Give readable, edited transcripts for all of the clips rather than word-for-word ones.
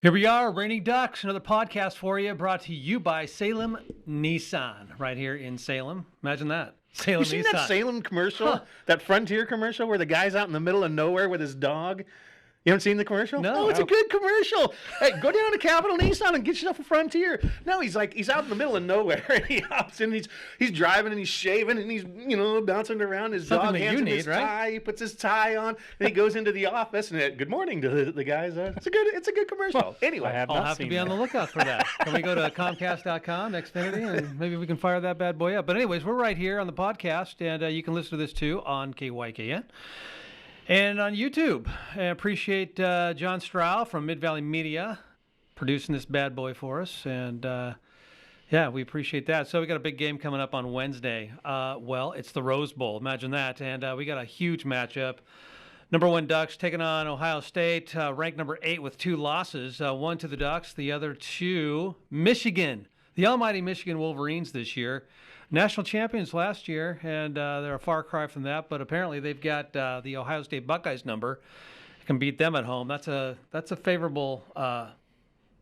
Here we are, Raining Ducks, another podcast for you, brought to you by Salem Nissan, right here in Salem. Imagine that. Salem You seen Nissan. that Salem commercial? That Frontier commercial where the guy's out in the middle of nowhere with his dog? You haven't seen the commercial? No. Oh, it's a good commercial. Hey, go down to Capital Nissan and get yourself a Frontier. No, he's out in the middle of nowhere and he hops in, he's driving and he's shaving and he's, bouncing around. His Something dog that hands you him need, his right? tie. He puts his tie on and he goes into the office and good morning to the guys. It's a good commercial. Anyway, I'll have to be on the lookout for that. Can we go to Comcast.com, Xfinity, and maybe we can fire that bad boy up. But anyways, we're right here on the podcast, and you can listen to this too on KYKN. And on YouTube. I appreciate John Stroud from Mid-Valley Media producing this bad boy for us. And, yeah, we appreciate that. So we got a big game coming up on Wednesday. Well, it's the Rose Bowl. Imagine that. And we got a huge matchup. Number 1 Ducks taking on Ohio State, ranked number 8 with 2 losses. One to the Ducks, the other to Michigan. The almighty Michigan Wolverines this year. National champions last year, and they're a far cry from that. But apparently they've got the Ohio State Buckeyes number. Can beat them at home. That's a favorable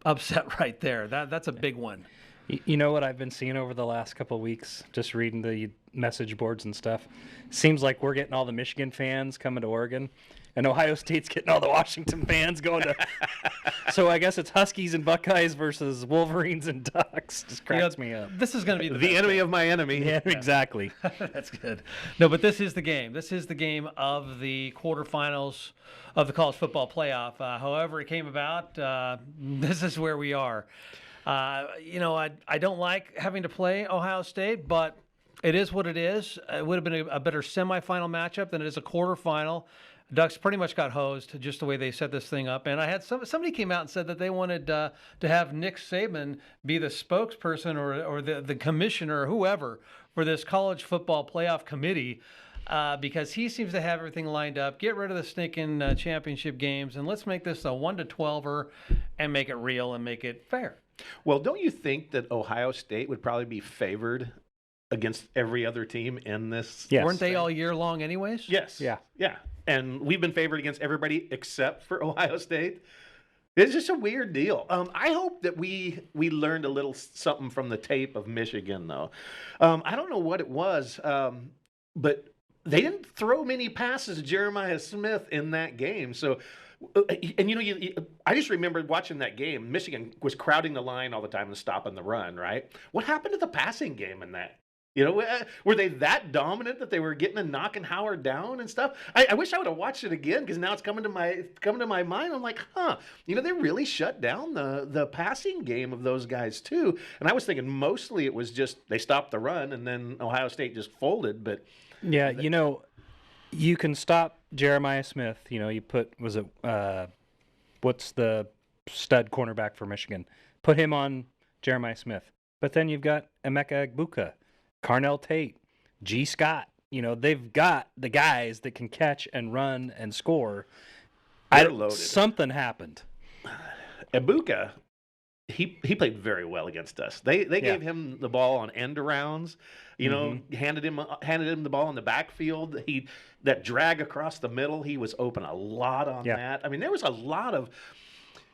upset right there. That's a big one. You know what I've been seeing over the last couple of weeks, just reading the message boards and stuff? Seems like we're getting all the Michigan fans coming to Oregon, and Ohio State's getting all the Washington fans going to. So I guess it's Huskies and Buckeyes versus Wolverines and Ducks. Just cracks me up. This is going to be the enemy of my enemy. Yeah, exactly. That's good. No, but this is the game. This is the game of the quarterfinals of the college football playoff. However it came about, this is where we are. I don't like having to play Ohio State, but it is what it is. It would have been a better semifinal matchup than it is a quarterfinal. Ducks pretty much got hosed just the way they set this thing up. And I had somebody came out and said that they wanted to have Nick Saban be the spokesperson or the commissioner or whoever for this college football playoff committee because he seems to have everything lined up. Get rid of the stinking championship games and let's make this a 1-12er and make it real and make it fair. Well, don't you think that Ohio State would probably be favored against every other team in this? Yes. Weren't they all year long anyways? Yes. Yeah. Yeah. And we've been favored against everybody except for Ohio State. It's just a weird deal. I hope that we learned a little something from the tape of Michigan, though. I don't know what it was, but they didn't throw many passes to Jeremiah Smith in that game. So, and I just remember watching that game. Michigan was crowding the line all the time and stopping the run, right? What happened to the passing game in that? Were they that dominant that they were getting and knocking Howard down and stuff? I wish I would have watched it again because now it's coming to my mind. I'm like, they really shut down the passing game of those guys too. And I was thinking mostly it was just they stopped the run and then Ohio State just folded. But Yeah, you can stop Jeremiah Smith. You put, what's the stud cornerback for Michigan? Put him on Jeremiah Smith. But then you've got Emeka Egbuka, Carnell Tate, G. Scott. They've got the guys that can catch and run and score. They're loaded. Something happened. Egbuka, he played very well against us. They gave him the ball on end arounds. Handed him the ball in the backfield. That drag across the middle, he was open a lot on that. I mean, there was a lot of.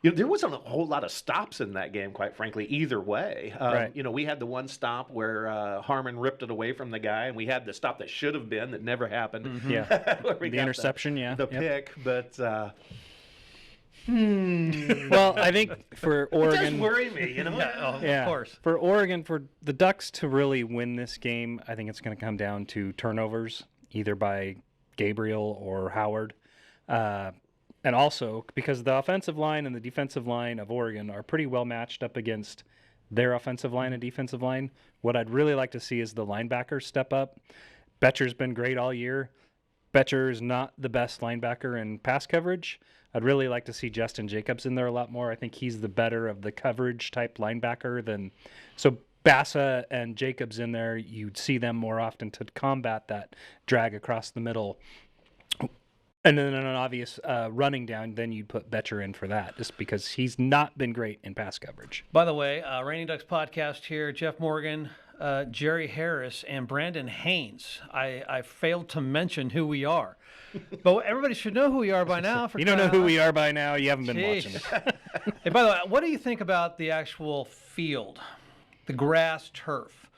There wasn't a whole lot of stops in that game, quite frankly, either way. Right. We had the one stop where Harmon ripped it away from the guy, and we had the stop that should have been that never happened. Mm-hmm. Yeah, the interception, the pick. But well, I think for Oregon, it does worry me, Of course. For Oregon, for the Ducks to really win this game, I think it's going to come down to turnovers, either by Gabriel or Howard. And also, because the offensive line and the defensive line of Oregon are pretty well matched up against their offensive line and defensive line, what I'd really like to see is the linebackers step up. Betcher's been great all year. Betcher is not the best linebacker in pass coverage. I'd really like to see Justin Jacobs in there a lot more. I think he's the better of the coverage type linebacker than. So Bassa and Jacobs in there, you'd see them more often to combat that drag across the middle. And then an obvious running down, then you'd put Betcher in for that, just because he's not been great in pass coverage. By the way, Raining Ducks podcast here, Jeff Morgan, Jerry Harris, and Brandon Haynes. I failed to mention who we are. But everybody should know who we are by now. You don't know who we are by now. You haven't been watching. Hey, by the way, what do you think about the actual field, the grass turf?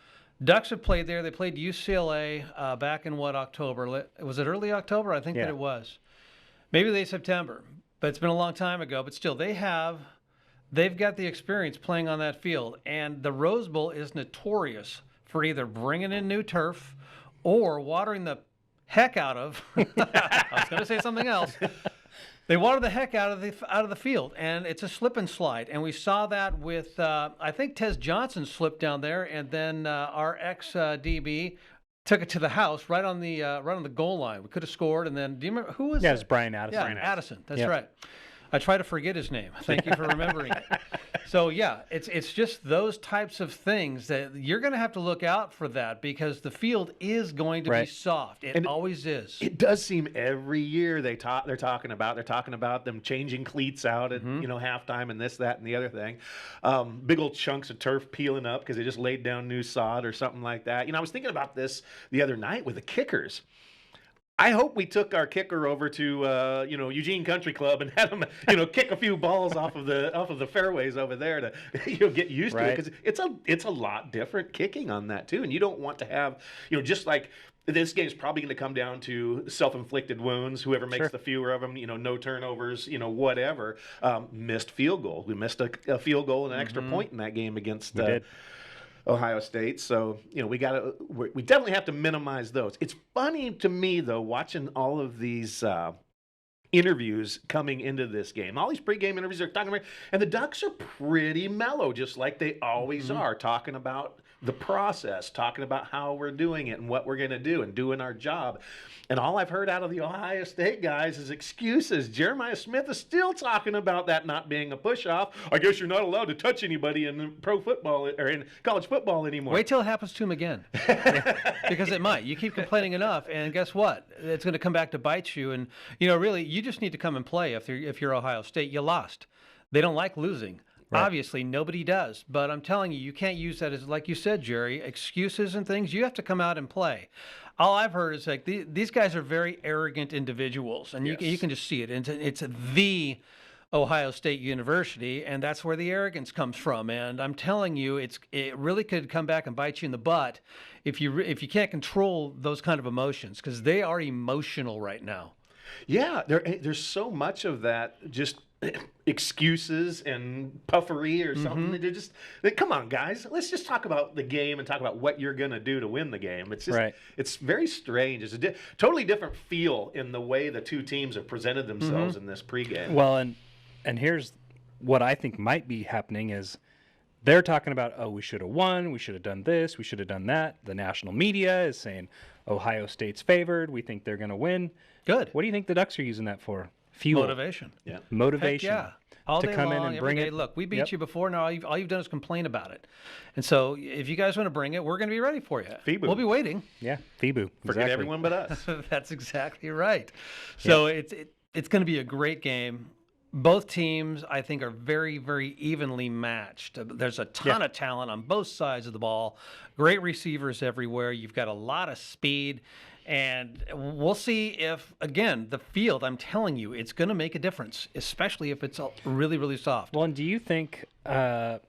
Ducks have played there. They played UCLA back in October? Was it early October? I think that Yeah. it was. Maybe late September, but it's been a long time ago. But still, they've got the experience playing on that field, and the Rose Bowl is notorious for either bringing in new turf or watering the heck out of. I was going to say something else. They water the heck out of the field, and it's a slip and slide. And we saw that with I think Tez Johnson slipped down there, and then our ex DB took it to the house right on the goal line. We could have scored, and then do you remember who was? Yeah, it? it's Brian Addison. Yeah, Brian Addison. That's Yep. right. I try to forget his name. Thank you for remembering it. So yeah, it's just those types of things that you're going to have to look out for that because the field is going to be Right. soft. It always is. It does seem every year they're talking about them changing cleats out at halftime and this, that, and the other thing. Big old chunks of turf peeling up because they just laid down new sod or something like that. I was thinking about this the other night with the kickers. I hope we took our kicker over to Eugene Country Club and had him kick a few balls off of the fairways over there to get used to it, because it's a lot different kicking on that too, and you don't want to have just like this game's probably going to come down to self-inflicted wounds. Whoever makes the fewer of them, no turnovers, whatever. Missed field goal. We missed a field goal and an extra point in that game against. Ohio State. So, we definitely have to minimize those. It's funny to me, though, watching all of these interviews coming into this game. All these pregame interviews are talking about, and the Ducks are pretty mellow, just like they always are, talking about the process, talking about how we're doing it and what we're going to do and doing our job. And all I've heard out of the Ohio State guys is excuses. Jeremiah Smith is still talking about that not being a push-off. I guess you're not allowed to touch anybody in pro football or in college football anymore. Wait till it happens to him again. Because it might. You keep complaining enough, and guess what? It's going to come back to bite you. And, really, you just need to come and play if you're Ohio State. You lost. They don't like losing. Right. Obviously, nobody does. But I'm telling you, you can't use that as, like you said, Jerry, excuses and things. You have to come out and play. All I've heard is like these guys are very arrogant individuals, and you can just see it. It's the Ohio State University, and that's where the arrogance comes from. And I'm telling you, it really could come back and bite you in the butt if you can't control those kind of emotions, because they are emotional right now. Yeah, there's so much of that just excuses and puffery or something. Come on, guys, let's just talk about the game and talk about what you're going to do to win the game. It's just It's very strange. It's a totally different feel in the way the two teams have presented themselves in this pregame. Well, and here's what I think might be happening is they're talking about, we should have won, we should have done this, we should have done that. The national media is saying Ohio State's favored, we think they're going to win. Good. What do you think the Ducks are using that for? Fuel. Motivation. Yeah. Motivation. Heck yeah. All to day come long, in and bring every day. it. Look, we beat you before. Now all you've done is complain about it. And so if you guys want to bring it, we're going to be ready for you. FIBU. We'll be waiting. Yeah, FIBU. Forget everyone but us. That's exactly right. So it's going to be a great game. Both teams, I think, are very, very evenly matched. There's a ton of talent on both sides of the ball. Great receivers everywhere. You've got a lot of speed. And we'll see if, again, the field, I'm telling you, it's going to make a difference, especially if it's really, really soft. Well, and do you think, the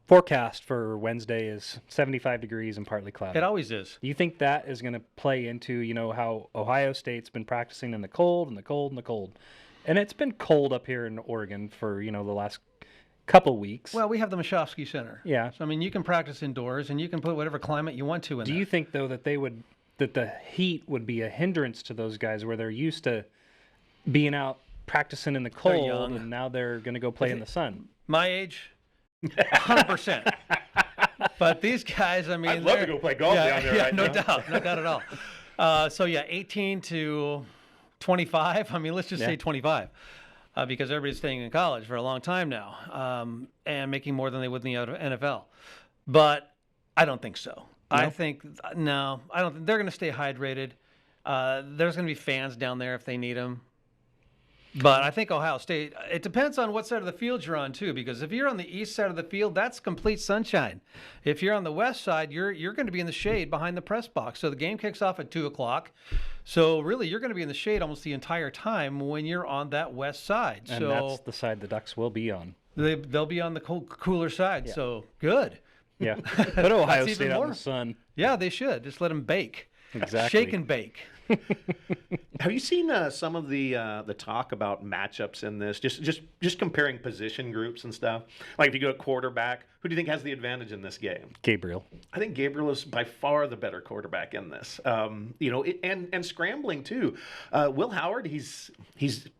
forecast for Wednesday is 75 degrees and partly cloudy? It always is. Do you think that is going to play into, how Ohio State's been practicing in the cold and the cold and the cold? And it's been cold up here in Oregon for, the last couple weeks. Well, we have the Mashofsky Center. Yeah. So, you can practice indoors, and you can put whatever climate you want to in there. Do you think, though, that that the heat would be a hindrance to those guys where they're used to being out practicing in the cold and now they're going to go play in the sun? My age, 100%. But these guys, I'd love to go play golf down there right no now. doubt. No doubt at all. 18 to 25. Let's just say 25. Because everybody's staying in college for a long time now and making more than they would in the NFL. But I don't think so. No? I don't think they're going to stay hydrated. There's going to be fans down there if they need them. But I think Ohio State, it depends on what side of the field you're on, too, because if you're on the east side of the field, that's complete sunshine. If you're on the west side, you're going to be in the shade behind the press box. So the game kicks off at 2 o'clock. So really, you're going to be in the shade almost the entire time when you're on that west side. And that's the side the Ducks will be on. They'll be on the cooler side. Yeah. So good. Yeah. Put Ohio That's State even out in more. the sun. Yeah, they should. Just let them bake. Exactly. Shake and bake. Have you seen some of the talk about matchups in this? Just comparing position groups and stuff. Like if you go to quarterback, who do you think has the advantage in this game? Gabriel. I think Gabriel is by far the better quarterback in this. And scrambling too. Will Howard, he's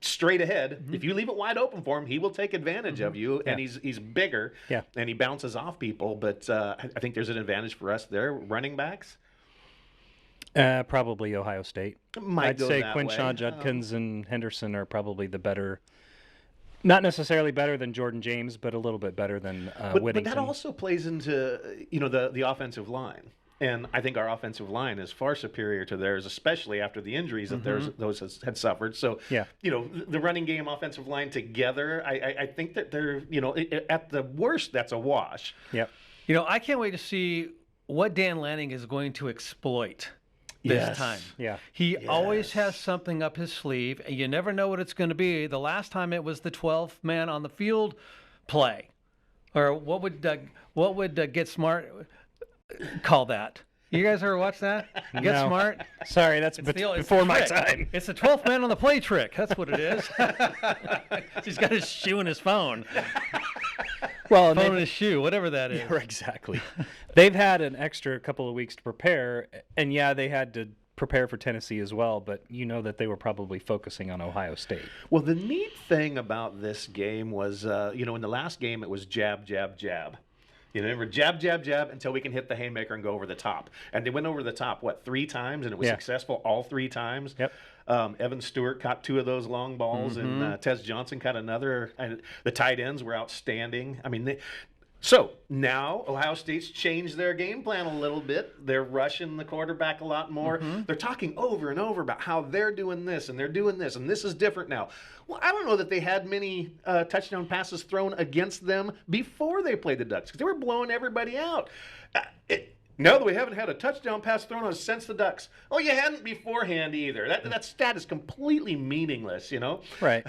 straight ahead. Mm-hmm. If you leave it wide open for him, he will take advantage of you. And he's bigger. Yeah. And he bounces off people. But I think there's an advantage for us there. Running backs. Probably Ohio State. Might I'd go say that Quinshaw way. Judkins and Henderson are probably the better. Not necessarily better than Jordan James, but a little bit better than But Whittington. that also plays into the offensive line, and I think our offensive line is far superior to theirs, especially after the injuries that those had suffered. So Yeah. the running game, offensive line together, I think that they're at the worst that's a wash. Yep. I can't wait to see what Dan Lanning is going to exploit this Yes. time. Yeah. He always has something up his sleeve, and you never know what it's going to be. The last time it was the 12th man on the field play, or what would Get Smart call that? You guys ever watch that? Get No. Smart. Sorry, that's It's the before my trick. time. It's the 12th man on the play trick. That's what it is. He's got his shoe in his phone. Well, Phone in his shoe, whatever that is. Yeah, exactly. They've had an extra couple of weeks to prepare, and they had to prepare for Tennessee as well, but that they were probably focusing on Ohio State. Well, the neat thing about this game was, in the last game it was jab, jab, jab. Remember, jab, jab, jab until we can hit the haymaker and go over the top. And they went over the top, 3 times, and it was successful all 3 times. Yep. Evan Stewart caught 2 of those long balls, and Tez Johnson caught another. And the tight ends were outstanding. I mean, so now Ohio State's changed their game plan a little bit. They're rushing the quarterback a lot more. They're talking over and over about how they're doing this and they're doing this, and this is different now. Well, I don't know that they had many touchdown passes thrown against them before they played the Ducks, because they were blowing everybody out. No, we haven't had a touchdown pass thrown on us since the Ducks. Oh, you hadn't beforehand either. That stat is completely meaningless, Right.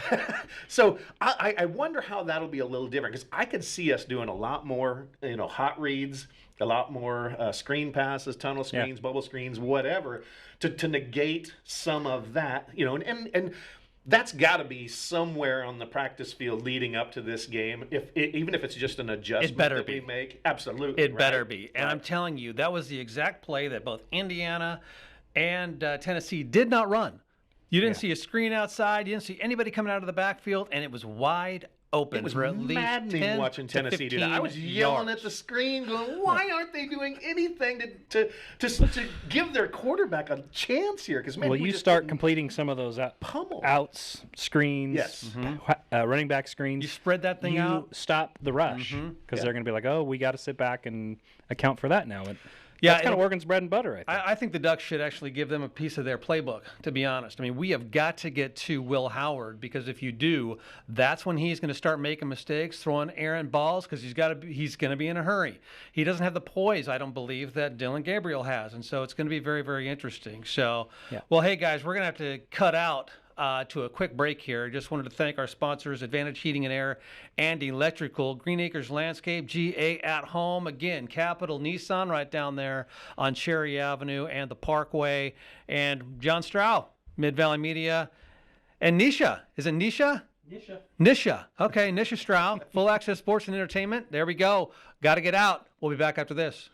So I wonder how that'll be a little different, because I could see us doing a lot more, hot reads, a lot more screen passes, tunnel screens, bubble screens, whatever, to negate some of that, and that's got to be somewhere on the practice field leading up to this game. Even if it's just an adjustment that we make, absolutely, It better be. And I'm telling you, that was the exact play that both Indiana and Tennessee did not run. You didn't see a screen outside. You didn't see anybody coming out of the backfield, and it was wide open. It was for at least maddening 10 watching to Tennessee do that. I was 15 yelling yards. at the screen, going, "Why aren't they doing anything to give their quarterback a chance here?" Because Well, you start completing some of those pummeled. outs, screens, Yes. running back screens. You spread that thing you out. stop the rush, because they're going to be like, oh, we got to sit back and account for that now. And Yeah, that's kind of Oregon's bread and butter, I think. I think the Ducks should actually give them a piece of their playbook, to be honest. I mean, we have got to get to Will Howard, because if you do, that's when he's going to start making mistakes, throwing errant balls, because he's going to be in a hurry. He doesn't have the poise, I don't believe, that Dylan Gabriel has, and so it's going to be very, very interesting. So, well, hey guys, we're going to have to cut out to a quick break here. Just wanted to thank our sponsors, Advantage Heating and Air and Electrical, Green Acres Landscape, GA at Home, again, Capital Nissan right down there on Cherry Avenue and the Parkway, and John Strow, Mid-Valley Media, and Nisha. Is it Nisha? Nisha. Okay, Nisha Strow, Full Access Sports and Entertainment. There we go. Got to get out. We'll be back after this.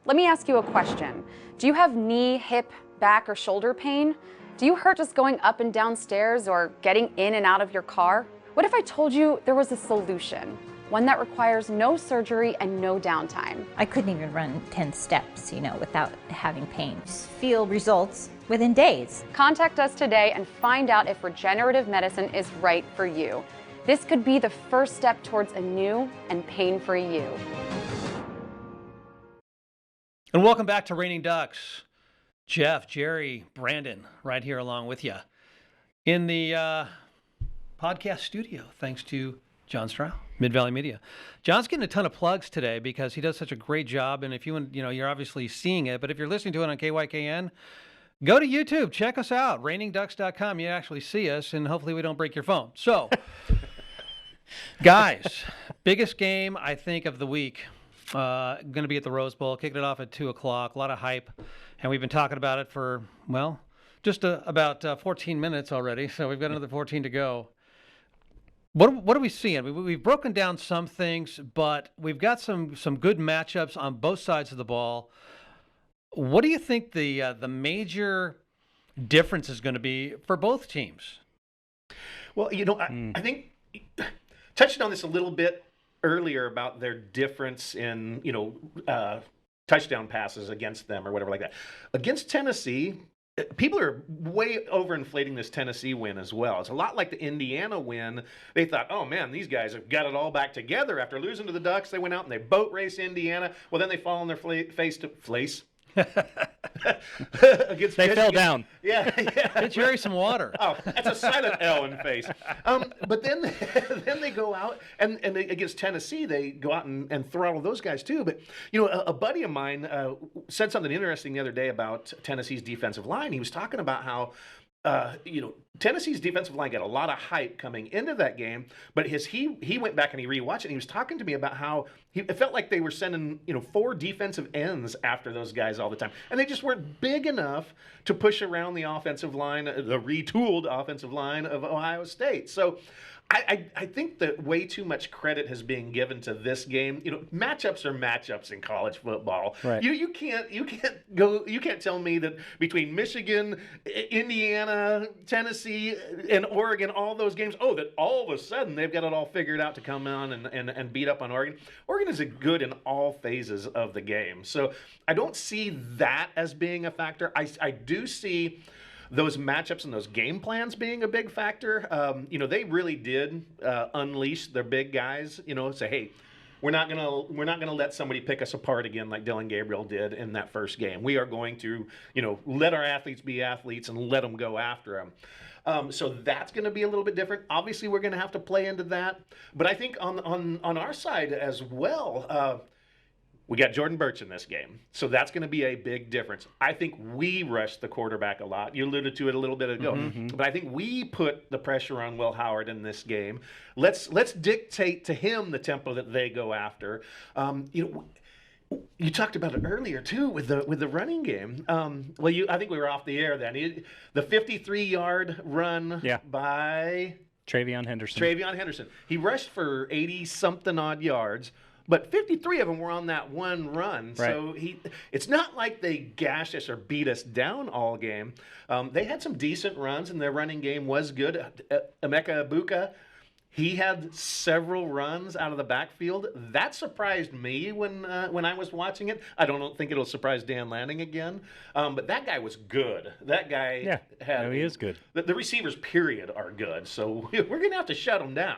Let me ask you a question. Do you have knee, hip, back, or shoulder pain? Do you hurt just going up and down stairs or getting in and out of your car? What if I told you there was a solution? One that requires no surgery and no downtime. I couldn't even run 10 steps, without having pain. Just feel results within days. Contact us today and find out if regenerative medicine is right for you. This could be the first step towards a new and pain-free you. And welcome back to Raining Ducks. Jeff, Jerry, Brandon, right here along with you. in the podcast studio, thanks to John Stroud, Mid Valley Media. John's getting a ton of plugs today because he does such a great job. And if you want, you're obviously seeing it, but if you're listening to it on KYKN, go to YouTube, check us out, rainingducks.com. You actually see us, and hopefully we don't break your phone. So, guys, biggest game, I think, of the week. Going to be at the Rose Bowl, kicking it off at 2 o'clock. A lot of hype. And we've been talking about it for, well, just about 14 minutes already. So we've got another 14 to go. What are we seeing? We've broken down some things, but we've got some good matchups on both sides of the ball. What do you think the major difference is going to be for both teams? Well, I think touching on this a little bit earlier about their difference in, touchdown passes against them or whatever like that. Against Tennessee, people are way overinflating this Tennessee win as well. It's a lot like the Indiana win. They thought, oh, man, these guys have got it all back together. After losing to the Ducks, they went out and they boat race Indiana. Well, then they fall on their face to face. They fell down. Yeah. Get Jerry some water. Oh, that's a silent L in face. But then they go out and against Tennessee, they go out and throttle those guys too. But a buddy of mine said something interesting the other day about Tennessee's defensive line. He was talking about how Tennessee's defensive line got a lot of hype coming into that game, but he went back and he rewatched it, and he was talking to me about how it felt like they were sending 4 defensive ends after those guys all the time, and they just weren't big enough to push around the offensive line, the retooled offensive line of Ohio State. So I think that way too much credit has been given to this game. Matchups are matchups in college football. Right. You can't tell me that between Michigan, Indiana, Tennessee, and Oregon, all those games, that all of a sudden they've got it all figured out to come on and beat up on Oregon. Oregon is good in all phases of the game. So I don't see that as being a factor. I do see those matchups and those game plans being a big factor. They really did unleash their big guys. Say, hey, we're not gonna let somebody pick us apart again like Dylan Gabriel did in that first game. We are going to let our athletes be athletes and let them go after them. So that's going to be a little bit different. Obviously, we're going to have to play into that. But I think on our side as well. We got Jordan Burch in this game, so that's going to be a big difference. I think we rushed the quarterback a lot. You alluded to it a little bit ago, but I think we put the pressure on Will Howard in this game. Let's dictate to him the tempo that they go after. You talked about it earlier too with the running game. I think we were off the air then. The 53-yard run by Travion Henderson. He rushed for 80-something odd yards. But 53 of them were on that one run. Right. So it's not like they gashed us or beat us down all game. They had some decent runs, and their running game was good. Emeka Ibuka, he had several runs out of the backfield. That surprised me when I was watching it. I don't think it'll surprise Dan Lanning again. But that guy was good. That guy he is good. The receivers, period, are good. So we're going to have to shut them down.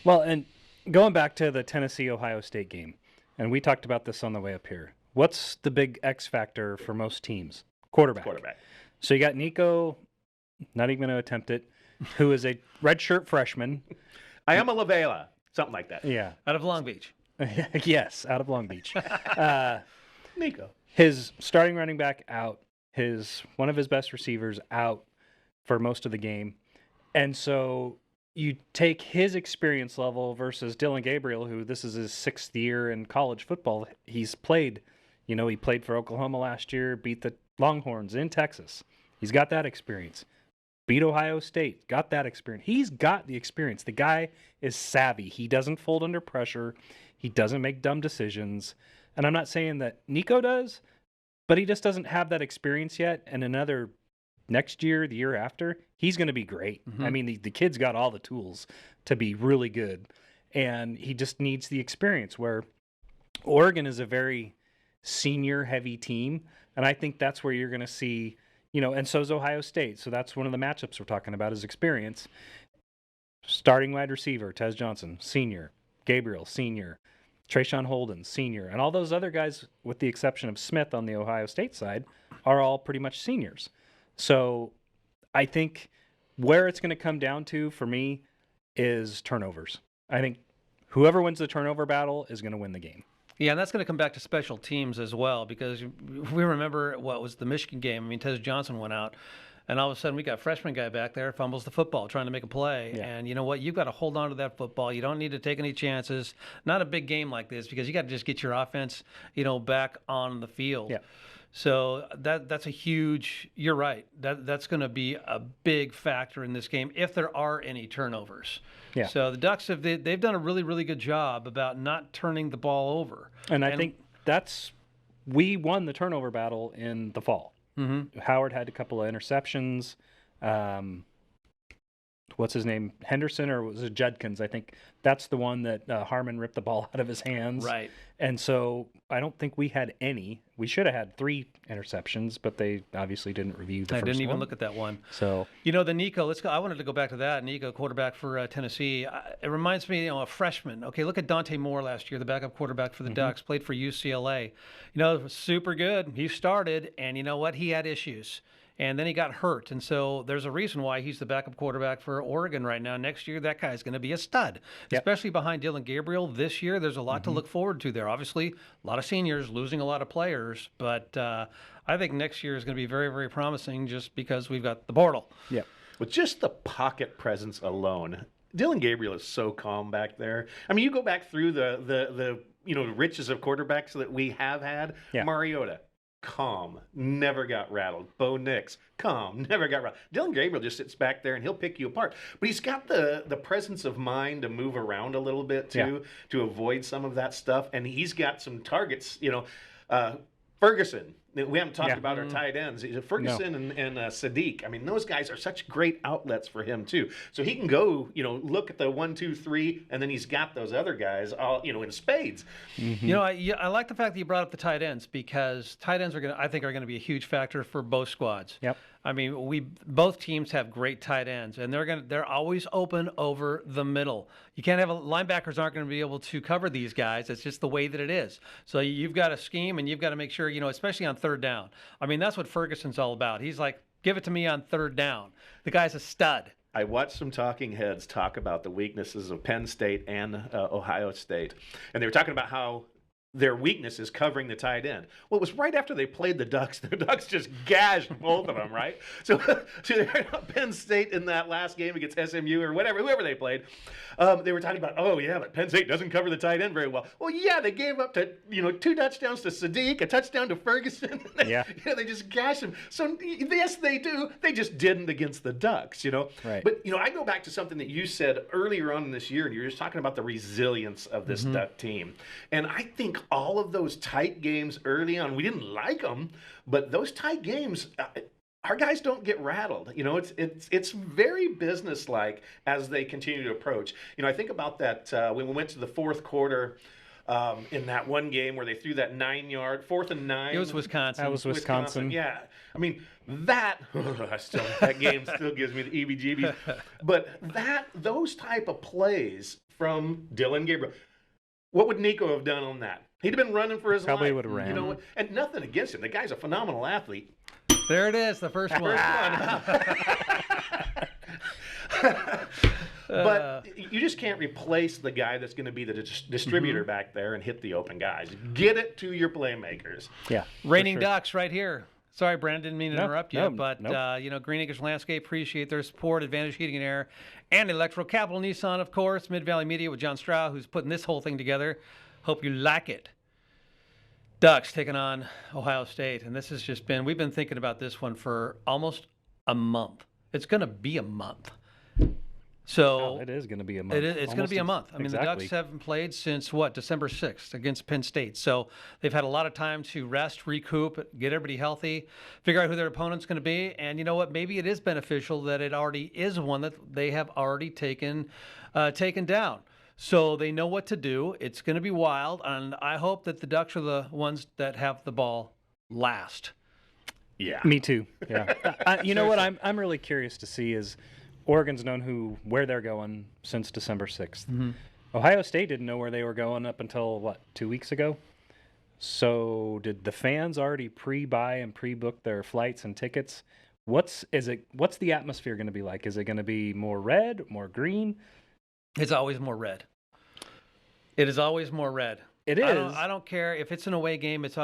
Well, and going back to the Tennessee-Ohio State game, and we talked about this on the way up here. What's the big X factor for most teams? Quarterback. So you got Nico, not even going to attempt it, who is a redshirt freshman. I am a Lavela, something like that. Yeah. Out of Long Beach. Yes, out of Long Beach. Nico. His starting running back out, one of his best receivers out for most of the game. And so you take his experience level versus Dylan Gabriel, who this is his 6th year in college football. He's played, he played for Oklahoma last year, beat the Longhorns in Texas. He's got that experience. Beat Ohio State, got that experience. He's got the experience. The guy is savvy. He doesn't fold under pressure. He doesn't make dumb decisions. And I'm not saying that Nico does, but he just doesn't have that experience yet. And next year, the year after, he's going to be great. Mm-hmm. I mean, the kid's got all the tools to be really good, and he just needs the experience, where Oregon is a very senior-heavy team, and I think that's where you're going to see, and so is Ohio State. So that's one of the matchups we're talking about is experience. Starting wide receiver, Tez Johnson, senior. Gabriel, senior. Trayshawn Holden, senior. And all those other guys, with the exception of Smith on the Ohio State side, are all pretty much seniors. So I think where it's going to come down to for me is turnovers. I think whoever wins the turnover battle is going to win the game. Yeah, and that's going to come back to special teams as well, because we remember what was the Michigan game. I mean, Tez Johnson went out, and all of a sudden we got a freshman guy back there, fumbles the football, trying to make a play. Yeah. And you know what? You've got to hold on to that football. You don't need to take any chances. Not a big game like this, because you got to just get your offense, back on the field. Yeah. So that's a huge. You're right. That's going to be a big factor in this game if there are any turnovers. Yeah. So the Ducks they've done a really, really good job about not turning the ball over. And I think we won the turnover battle in the fall. Mm-hmm. Howard had a couple of interceptions. What's his name? Henderson, or was it Judkins? I think that's the one that Harmon ripped the ball out of his hands. Right. And so I don't think we had any. We should have had 3 interceptions, but they obviously didn't review the first one. I didn't even look at that one. So the Nico. Let's go. I wanted to go back to that. Nico, quarterback for Tennessee. It reminds me, a freshman. Okay, look at Dante Moore last year, the backup quarterback for the Ducks, played for UCLA. Super good. He started, and you know what? He had issues. And then he got hurt. And so there's a reason why he's the backup quarterback for Oregon right now. Next year, that guy's going to be a stud, especially behind Dylan Gabriel. This year, there's a lot to look forward to there. Obviously, a lot of seniors losing a lot of players. But I think next year is going to be very, very promising just because we've got the portal. yeah. With just the pocket presence alone, Dylan Gabriel is so calm back there. I mean, you go back through the riches of quarterbacks that we have had. Yeah. Mariota, calm, never got rattled. Bo Nix, calm, never got rattled. Dylan Gabriel just sits back there and he'll pick you apart. But he's got the presence of mind to move around a little bit too, to avoid some of that stuff. And he's got some targets, Ferguson. We haven't talked about our tight ends. Ferguson and Sadiq. I mean, those guys are such great outlets for him too. So he can go, look at the 1, 2, 3, and then he's got those other guys all, in spades. Mm-hmm. I like the fact that you brought up the tight ends, because tight ends are going to be a huge factor for both squads. Yep. I mean, both teams have great tight ends, and they're always open over the middle. You can't have linebackers aren't going to be able to cover these guys. It's just the way that it is. So you've got to scheme, and you've got to make sure, especially on third down. I mean, that's what Ferguson's all about. He's like, give it to me on third down. The guy's a stud. I watched some talking heads talk about the weaknesses of Penn State and Ohio State, and they were talking about how their weakness is covering the tight end. Well, it was right after they played the Ducks. The Ducks just gashed both of them, right? So Penn State in that last game against SMU or whoever they played, they were talking about, but Penn State doesn't cover the tight end very well. Well, yeah, they gave up to 2 touchdowns to Sadiq, a touchdown to Ferguson. Yeah. They just gashed him. So yes, they do. They just didn't against the Ducks, Right. But I go back to something that you said earlier on in this year, and you're just talking about the resilience of this Duck team, and I think all of those tight games early on, we didn't like them, but those tight games, our guys don't get rattled. It's very businesslike as they continue to approach. I think about that when we went to the fourth quarter in that one game where they threw that 9-yard, 4th and 9. It was Wisconsin. That was Wisconsin. Yeah. I mean, that game still gives me the EBGBs. But those type of plays from Dylan Gabriel, what would Nico have done on that? He'd have been running for his life. Probably would have ran. And nothing against him. The guy's a phenomenal athlete. There it is, the first one. But you just can't replace the guy that's going to be the distributor back there and hit the open guys. Get it to your playmakers. Yeah. Reigning Ducks right here. Sorry, Brandon, didn't mean to interrupt you, no, but nope. Green Acres Landscape, appreciate their support, Advantage Heating and Air, and Electro Capital Nissan, of course, Mid-Valley Media with John Stroud, who's putting this whole thing together. Hope you like it. Ducks taking on Ohio State, and this has just been, we've been thinking about this one for almost a month. It's going to be a month. So it is going to be a month. It's going to be a month. I mean, exactly. The Ducks haven't played since December 6th against Penn State. So they've had a lot of time to rest, recoup, get everybody healthy, figure out who their opponent's going to be. And you know what? Maybe it is beneficial that it already is one that they have already taken down. So they know what to do. It's going to be wild, and I hope that the Ducks are the ones that have the ball last. Yeah. Me too. Yeah. You know what I'm really curious to see is Oregon's known where they're going since December 6th. Mm-hmm. Ohio State didn't know where they were going up until 2 weeks ago. So did the fans already pre-buy and pre-book their flights and tickets What's the atmosphere going to be like? Is it going to be more red, more green? It's always more red. It is always more red. It is. I don't care if it's an away game. It's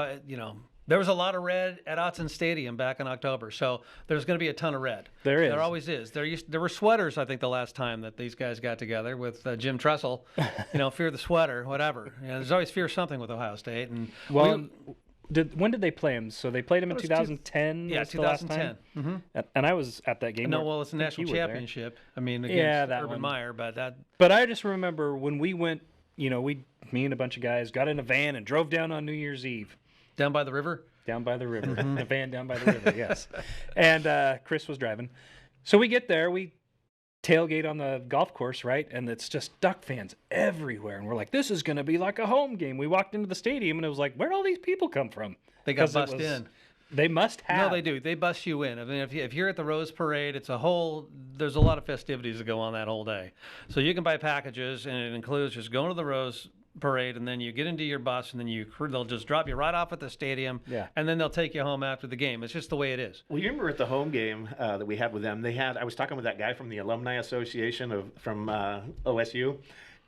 there was a lot of red at Autzen Stadium back in October, so there's going to be a ton of red. There is. There always is. There were sweaters. I think the last time that these guys got together with Jim Tressel, fear the sweater, whatever. There's always fear something with Ohio State. And when did they play him? So they played him in 2010. Yeah, 2010. Mm-hmm. And I was at that game. No, well, it's a national championship. I mean, against that Urban one. Meyer, but that. But I just remember when we went. Me and a bunch of guys got in a van and drove down on New Year's Eve. Down by the river? Down by the river. A van down by the river, yes. And Chris was driving. So we get there, we tailgate on the golf course, right? And it's just Duck fans everywhere. And we're like, this is going to be like a home game. We walked into the stadium and it was like, where'd all these people come from? They got bussed in. They must have. No, they do. They bust you in. I mean, if you're at the Rose Parade, there's a lot of festivities that go on that whole day. So you can buy packages, and it includes just going to the Rose Parade, and then you get into your bus, and then they'll just drop you right off at the stadium, and then they'll take you home after the game. It's just the way it is. Well, you remember at the home game that we had with them, I was talking with that guy from the Alumni Association from OSU,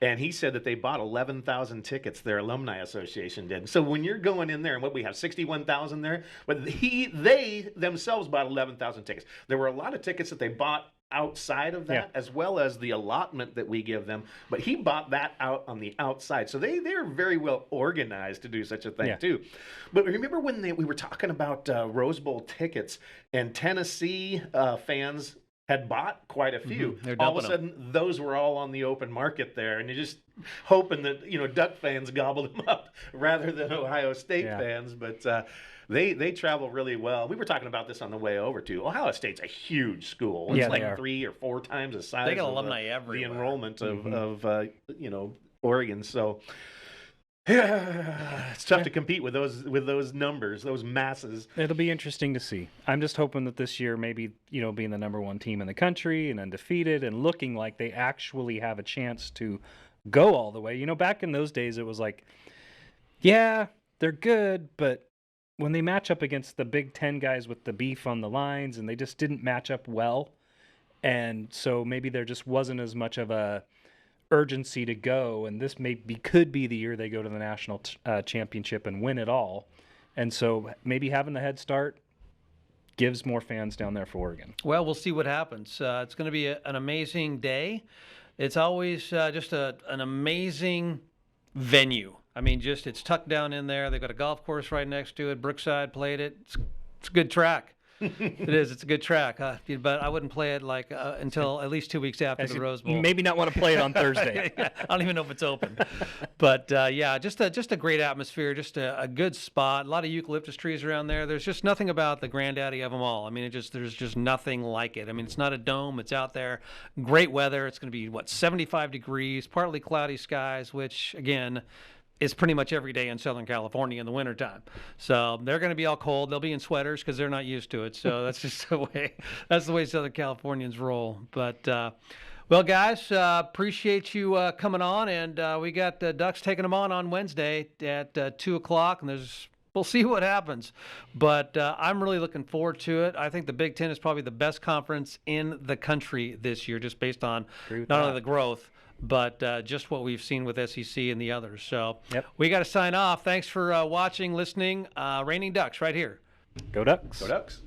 and he said that they bought 11,000 tickets, their Alumni Association did. So when you're going in there, and we have 61,000 there, but they themselves bought 11,000 tickets. There were a lot of tickets that they bought outside of that, as well as the allotment that we give them. But he bought that out on the outside. So they're very well organized to do such a thing, too. But remember when we were talking about Rose Bowl tickets, and Tennessee fans had bought quite a few. All of a sudden, those were all on the open market there, and you're just hoping that Duck fans gobbled them up rather than Ohio State fans. But they travel really well. We were talking about this on the way over too. Ohio State's a huge school. It's like 3 or 4 times the size. They got of alumni everywhere. The enrollment of Oregon. So. Yeah, it's tough to compete with those numbers, those masses. It'll be interesting to see. I'm just hoping that this year, maybe being the number 1 team in the country and undefeated and looking like they actually have a chance to go all the way. Back in those days, it was like, yeah, they're good, but when they match up against the Big Ten guys with the beef on the lines, and they just didn't match up well, and so maybe there just wasn't as much of a urgency to go, and this could be the year they go to the national championship and win it all. And so maybe having the head start gives more fans down there for Oregon. Well, we'll see what happens. It's going to be an amazing day. It's always just an amazing venue. I mean, it's tucked down in there. They've got a golf course right next to it. Brookside played it. It's a good track. It is. It's a good track, but I wouldn't play it until at least 2 weeks after the Rose Bowl. Maybe not want to play it on Thursday. I don't even know if it's open. But just a great atmosphere, just a good spot. A lot of eucalyptus trees around there. There's just nothing about the granddaddy of them all. I mean, there's just nothing like it. I mean, it's not a dome. It's out there. Great weather. It's going to be 75 degrees, partly cloudy skies, which again, is pretty much every day in Southern California in the wintertime. So they're going to be all cold. They'll be in sweaters because they're not used to it. So that's just the way Southern Californians roll. But, well, guys, appreciate you coming on. And we got the Ducks taking them on Wednesday at 2 o'clock. And we'll see what happens. But I'm really looking forward to it. I think the Big Ten is probably the best conference in the country this year, just based on not only the growth, but just what we've seen with SEC and the others. So we got to sign off. Thanks for watching, listening. Reigning Ducks right here. Go Ducks. Go Ducks.